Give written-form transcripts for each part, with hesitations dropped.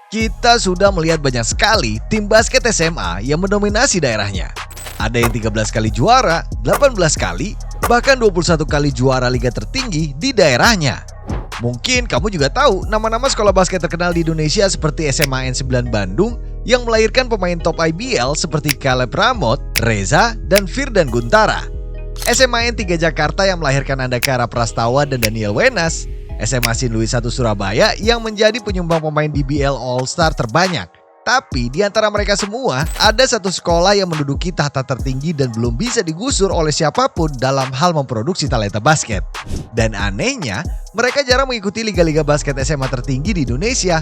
Kita sudah melihat banyak sekali tim basket SMA yang mendominasi daerahnya. Ada yang 13 kali juara, 18 kali, bahkan 21 kali juara liga tertinggi di daerahnya. Mungkin kamu juga tahu nama-nama sekolah basket terkenal di Indonesia seperti SMA N9 Bandung yang melahirkan pemain top IBL seperti Caleb Ramot, Reza, dan Firdan Guntara. SMA N3 Jakarta yang melahirkan Andakara Prastawa dan Daniel Wenas. SMA Sin Louis 1 Surabaya yang menjadi penyumbang pemain DBL All-Star terbanyak. Tapi di antara mereka semua, ada satu sekolah yang menduduki tahta tertinggi dan belum bisa digusur oleh siapapun dalam hal memproduksi talenta basket. Dan anehnya, mereka jarang mengikuti liga-liga basket SMA tertinggi di Indonesia.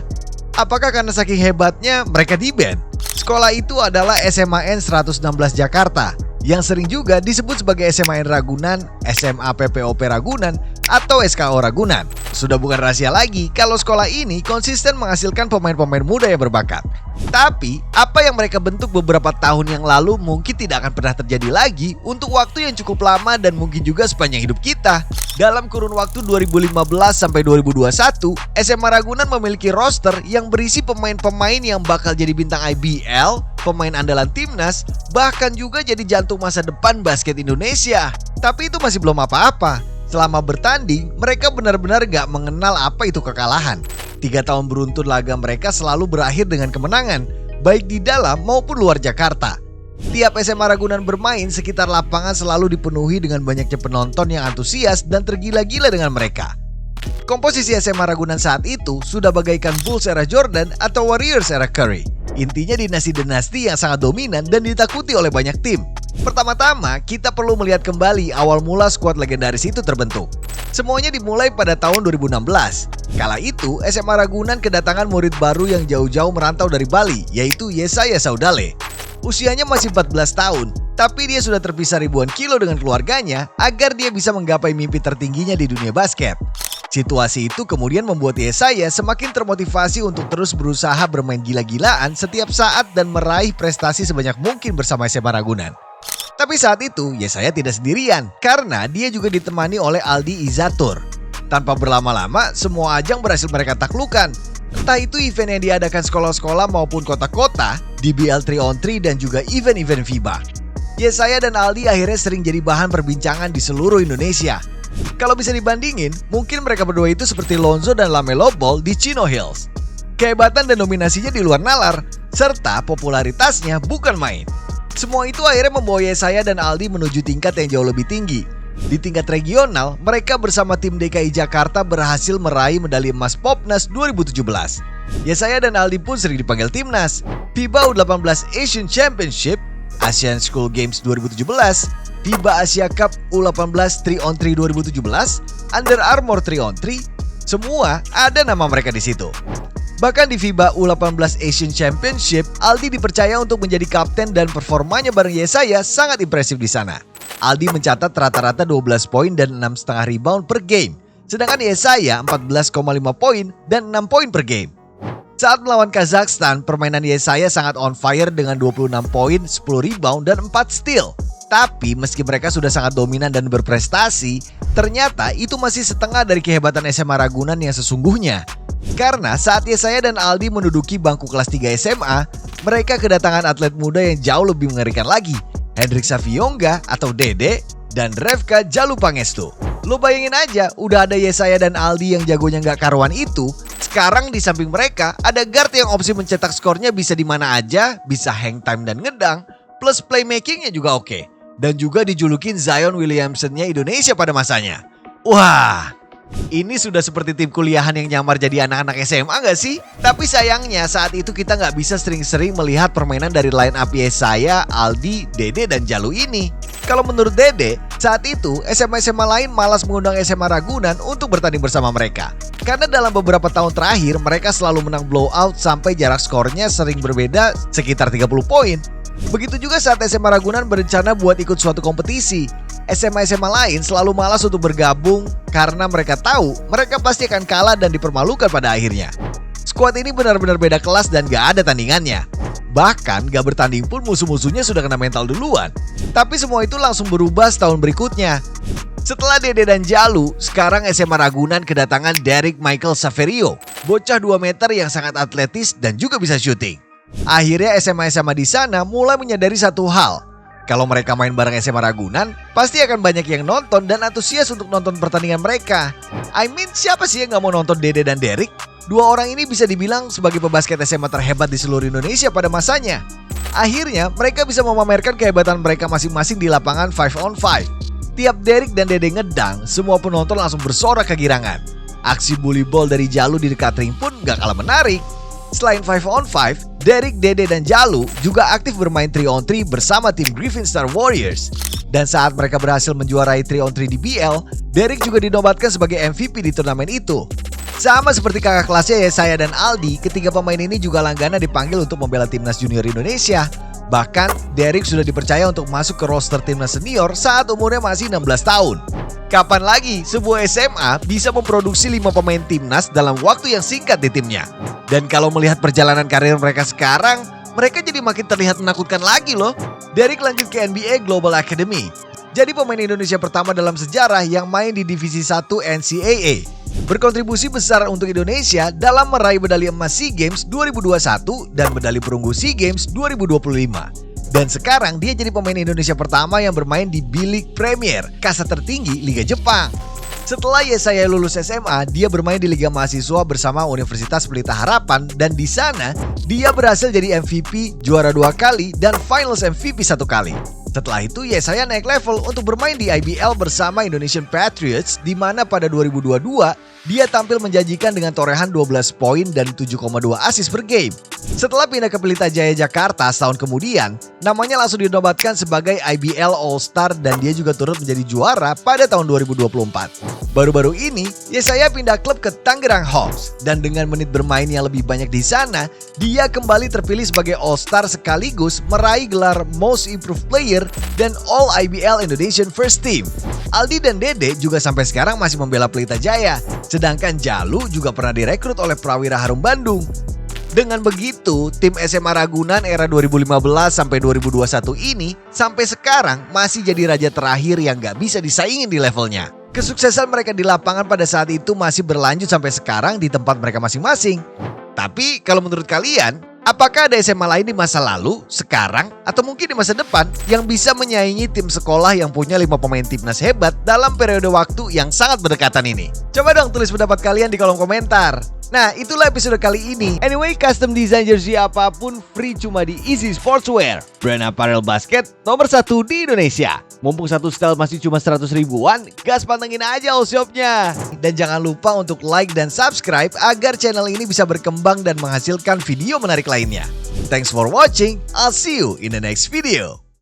Apakah karena saking hebatnya mereka di-ban? Sekolah itu adalah SMA N 116 Jakarta, yang sering juga disebut sebagai SMA N Ragunan, SMA PPOP Ragunan, atau SKO Ragunan. Sudah bukan rahasia lagi kalau sekolah ini konsisten menghasilkan pemain-pemain muda yang berbakat. Tapi, apa yang mereka bentuk beberapa tahun yang lalu mungkin tidak akan pernah terjadi lagi untuk waktu yang cukup lama dan mungkin juga sepanjang hidup kita. Dalam kurun waktu 2015 sampai 2021, SMA Ragunan memiliki roster yang berisi pemain-pemain yang bakal jadi bintang IBL, pemain andalan timnas, bahkan juga jadi jantung masa depan basket Indonesia. Tapi itu masih belum apa-apa. Selama bertanding, mereka benar-benar gak mengenal apa itu kekalahan. 3 tahun beruntun laga mereka selalu berakhir dengan kemenangan, baik di dalam maupun luar Jakarta. Tiap SMA Ragunan bermain, sekitar lapangan selalu dipenuhi dengan banyaknya penonton yang antusias dan tergila-gila dengan mereka. Komposisi SMA Ragunan saat itu sudah bagaikan Bulls era Jordan atau Warriors era Curry. Intinya dinasti-dinasti yang sangat dominan dan ditakuti oleh banyak tim. Pertama-tama, kita perlu melihat kembali awal mula skuad legendaris itu terbentuk. Semuanya dimulai pada tahun 2016. Kala itu, SMA Ragunan kedatangan murid baru yang jauh-jauh merantau dari Bali, yaitu Yesaya Saudale. Usianya masih 14 tahun, tapi dia sudah terpisah ribuan kilo dengan keluarganya agar dia bisa menggapai mimpi tertingginya di dunia basket. Situasi itu kemudian membuat Yesaya semakin termotivasi untuk terus berusaha bermain gila-gilaan setiap saat dan meraih prestasi sebanyak mungkin bersama SMA Ragunan. Tapi saat itu, Yesaya tidak sendirian karena dia juga ditemani oleh Aldi Izatur. Tanpa berlama-lama, semua ajang berhasil mereka taklukkan. Entah itu event yang diadakan sekolah-sekolah maupun kota-kota, DBL 3on3 dan juga event-event FIBA. Yesaya dan Aldi akhirnya sering jadi bahan perbincangan di seluruh Indonesia. Kalau bisa dibandingin, mungkin mereka berdua itu seperti Lonzo dan LaMelo Ball di Chino Hills. Kehebatan dan dominasinya di luar nalar, serta popularitasnya bukan main. Semua itu akhirnya membawa Yesaya dan Aldi menuju tingkat yang jauh lebih tinggi. Di tingkat regional, mereka bersama tim DKI Jakarta berhasil meraih medali emas Popnas 2017. Yesaya dan Aldi pun sering dipanggil timnas. FIBA U18 Asian Championship, Asian School Games 2017, FIBA Asia Cup U18 3on3 2017, Under Armour 3on3, semua ada nama mereka di situ. Bahkan di FIBA U18 Asian Championship, Aldi dipercaya untuk menjadi kapten dan performanya bareng Yesaya sangat impresif di sana. Aldi mencatat rata-rata 12 poin dan 6,5 rebound per game, sedangkan Yesaya 14,5 poin dan 6 poin per game. Saat melawan Kazakhstan, permainan Yesaya sangat on fire dengan 26 poin, 10 rebound, dan 4 steal. Tapi meski mereka sudah sangat dominan dan berprestasi, ternyata itu masih setengah dari kehebatan SMA Ragunan yang sesungguhnya. Karena saat Yesaya dan Aldi menduduki bangku kelas 3 SMA, mereka kedatangan atlet muda yang jauh lebih mengerikan lagi. Hendrik Savionga atau Dede dan Revka Jalupangestu. Lo bayangin aja, udah ada Yesaya dan Aldi yang jagonya gak karuan itu. Sekarang di samping mereka ada guard yang opsi mencetak skornya bisa di mana aja, bisa hang time dan ngedang, plus playmakingnya juga oke. Dan juga dijulukin Zion Williamson-nya Indonesia pada masanya. Wah, ini sudah seperti tim kuliahan yang nyamar jadi anak-anak SMA gak sih? Tapi sayangnya saat itu kita gak bisa sering-sering melihat permainan dari line up Yesaya, Aldi, Dede, dan Jalu ini. Kalau menurut Dede, saat itu SMA-SMA lain malas mengundang SMA Ragunan untuk bertanding bersama mereka. Karena dalam beberapa tahun terakhir mereka selalu menang blowout sampai jarak skornya sering berbeda sekitar 30 poin. Begitu juga saat SMA Ragunan berencana buat ikut suatu kompetisi. SMA-SMA lain selalu malas untuk bergabung karena mereka tahu mereka pasti akan kalah dan dipermalukan pada akhirnya. Skuad ini benar-benar beda kelas dan gak ada tandingannya. Bahkan gak bertanding pun musuh-musuhnya sudah kena mental duluan. Tapi semua itu langsung berubah setahun berikutnya. Setelah Dede dan Jalu, sekarang SMA Ragunan kedatangan Derek Michael Saverio, bocah 2 meter yang sangat atletis dan juga bisa syuting. Akhirnya SMA-SMA di sana mulai menyadari satu hal. Kalau mereka main bareng SMA Ragunan, pasti akan banyak yang nonton dan antusias untuk nonton pertandingan mereka. Siapa sih yang gak mau nonton Dede dan Derek? Dua orang ini bisa dibilang sebagai pebasket SMA terhebat di seluruh Indonesia pada masanya. Akhirnya, mereka bisa memamerkan kehebatan mereka masing-masing di lapangan 5-on-5. Tiap Derek dan Dede ngedang, semua penonton langsung bersorak kegirangan. Aksi bully ball dari Jalu di dekat ring pun gak kalah menarik. Selain 5-on-5, Derek, Dede, dan Jalu juga aktif bermain 3-on-3 bersama tim Griffin Star Warriors. Dan saat mereka berhasil menjuarai 3-on-3 di BL, Derek juga dinobatkan sebagai MVP di turnamen itu. Sama seperti kakak kelasnya Yesaya dan Aldi, ketiga pemain ini juga langganan dipanggil untuk membela timnas junior Indonesia. Bahkan, Derek sudah dipercaya untuk masuk ke roster timnas senior saat umurnya masih 16 tahun. Kapan lagi sebuah SMA bisa memproduksi 5 pemain timnas dalam waktu yang singkat di timnya? Dan kalau melihat perjalanan karir mereka sekarang, mereka jadi makin terlihat menakutkan lagi loh. Derek lanjut ke NBA Global Academy. Jadi pemain Indonesia pertama dalam sejarah yang main di Divisi 1 NCAA. Berkontribusi besar untuk Indonesia dalam meraih medali emas SEA Games 2021 dan medali perunggu SEA Games 2025. Dan sekarang dia jadi pemain Indonesia pertama yang bermain di B-League Premier, kasta tertinggi Liga Jepang. Setelah Yesaya lulus SMA, dia bermain di Liga Mahasiswa bersama Universitas Pelita Harapan dan di sana dia berhasil jadi MVP juara 2 kali dan Finals MVP 1 kali. Setelah itu Yesaya naik level untuk bermain di IBL bersama Indonesian Patriots di mana pada 2022 dia tampil menjanjikan dengan torehan 12 poin dan 7,2 assist per game. Setelah pindah ke Pelita Jaya Jakarta setahun kemudian, namanya langsung dinobatkan sebagai IBL All-Star dan dia juga turut menjadi juara pada tahun 2024. Baru-baru ini, Yesaya pindah klub ke Tangerang Hawks dan dengan menit bermain yang lebih banyak di sana, dia kembali terpilih sebagai All-Star sekaligus meraih gelar Most Improved Player dan All IBL Indonesian First Team. Aldi dan Dede juga sampai sekarang masih membela Pelita Jaya, sedangkan Jalu juga pernah direkrut oleh Prawira Harum Bandung. Dengan begitu, tim SMA Ragunan era 2015 sampai 2021 ini sampai sekarang masih jadi raja terakhir yang gak bisa disaingin di levelnya. Kesuksesan mereka di lapangan pada saat itu masih berlanjut sampai sekarang di tempat mereka masing-masing. Tapi kalau menurut kalian, apakah ada SMA lain di masa lalu, sekarang, atau mungkin di masa depan yang bisa menyaingi tim sekolah yang punya 5 pemain timnas hebat dalam periode waktu yang sangat berdekatan ini? Coba dong tulis pendapat kalian di kolom komentar. Nah, itulah episode kali ini. Anyway, custom design jersey apapun free cuma di Easy Sportswear, brand apparel basket nomor 1 di Indonesia. Mumpung satu style masih cuma 100 ribuan, gas pantengin aja all shopnya. Dan jangan lupa untuk like dan subscribe agar channel ini bisa berkembang dan menghasilkan video menarik lainnya. Thanks for watching, I'll see you in the next video.